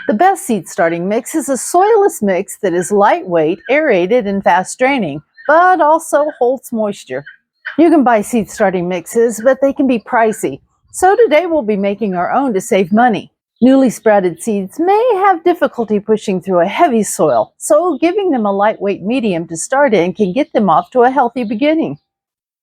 The best seed starting mix is a soilless mix that is lightweight, aerated, and fast draining, but also holds moisture. You can buy seed starting mixes, but they can be pricey. So today we'll be making our own to save money. Newly sprouted seeds may have difficulty pushing through a heavy soil, so giving them a lightweight medium to start in can get them off to a healthy beginning.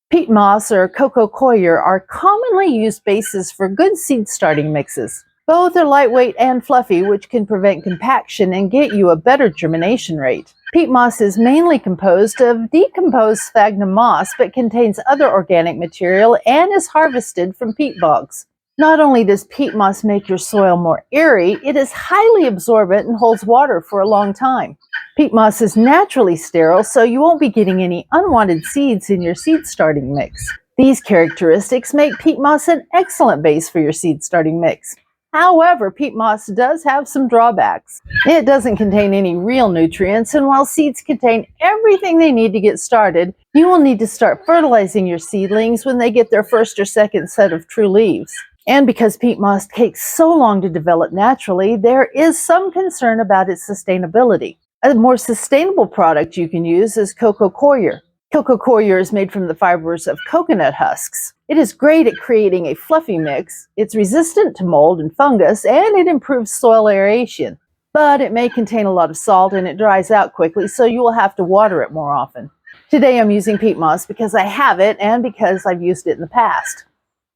Peat moss or coco coir are commonly used bases for good seed starting mixes. Both are lightweight and fluffy, which can prevent compaction and get you a better germination rate. Peat moss is mainly composed of decomposed sphagnum moss, but contains other organic material and is harvested from peat bogs. Not only does peat moss make your soil more airy, it is highly absorbent and holds water for a long time. Peat moss is naturally sterile, so you won't be getting any unwanted seeds in your seed starting mix. These characteristics make peat moss an excellent base for your seed starting mix. However, peat moss does have some drawbacks. It doesn't contain any real nutrients, and while seeds contain everything they need to get started, you will need to start fertilizing your seedlings when they get their first or second set of true leaves. And because peat moss takes so long to develop naturally, there is some concern about its sustainability. A more sustainable product you can use is coco coir. Coco coir is made from the fibers of coconut husks. It is great at creating a fluffy mix. It's resistant to mold and fungus, and it improves soil aeration. But it may contain a lot of salt and it dries out quickly, so you will have to water it more often. Today I'm using peat moss because I have it and because I've used it in the past.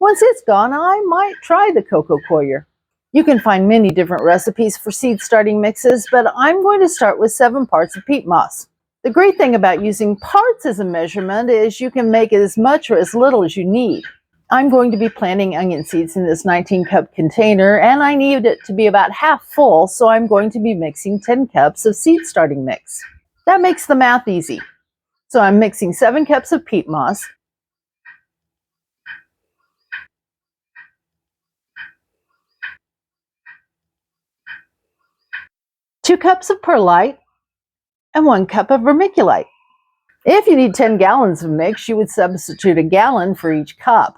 Once it's gone, I might try the coco coir. You can find many different recipes for seed starting mixes, but I'm going to start with 7 parts of peat moss. The great thing about using parts as a measurement is you can make as much or as little as you need. I'm going to be planting onion seeds in this 19-cup container, and I need it to be about half full, so I'm going to be mixing 10 cups of seed starting mix. That makes the math easy. So I'm mixing 7 cups of peat moss, 2 cups of perlite, and 1 cup of vermiculite. If you need 10 gallons of mix, you would substitute a gallon for each cup.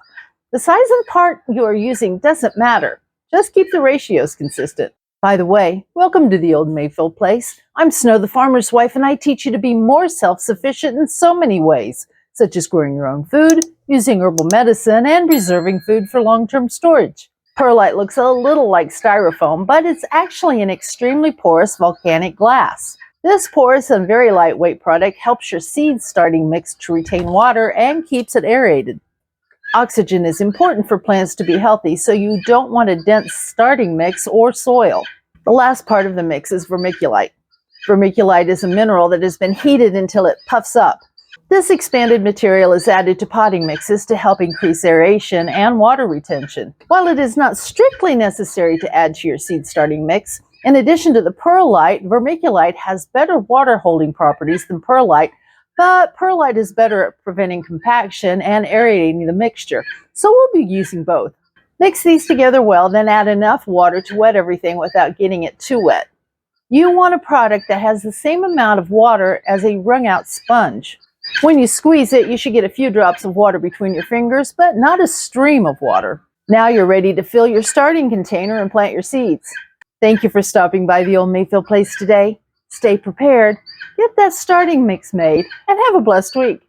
The size of the part you are using doesn't matter. Just keep the ratios consistent. By the way, welcome to the old Mayfield place. I'm Snow the farmer's wife, and I teach you to be more self-sufficient in so many ways, such as growing your own food, using herbal medicine, and preserving food for long-term storage. Perlite looks a little like styrofoam, but it's actually an extremely porous volcanic glass. This porous and very lightweight product helps your seed starting mix to retain water and keeps it aerated. Oxygen is important for plants to be healthy, so you don't want a dense starting mix or soil. The last part of the mix is vermiculite. Vermiculite is a mineral that has been heated until it puffs up. This expanded material is added to potting mixes to help increase aeration and water retention. While it is not strictly necessary to add to your seed starting mix, in addition to the perlite, vermiculite has better water holding properties than perlite, but perlite is better at preventing compaction and aerating the mixture, so we'll be using both. Mix these together well, then add enough water to wet everything without getting it too wet. You want a product that has the same amount of water as a wrung-out sponge. When you squeeze it, you should get a few drops of water between your fingers, but not a stream of water. Now you're ready to fill your starting container and plant your seeds. Thank you for stopping by the old Mayfield place today. Stay prepared, get that starting mix made, and have a blessed week.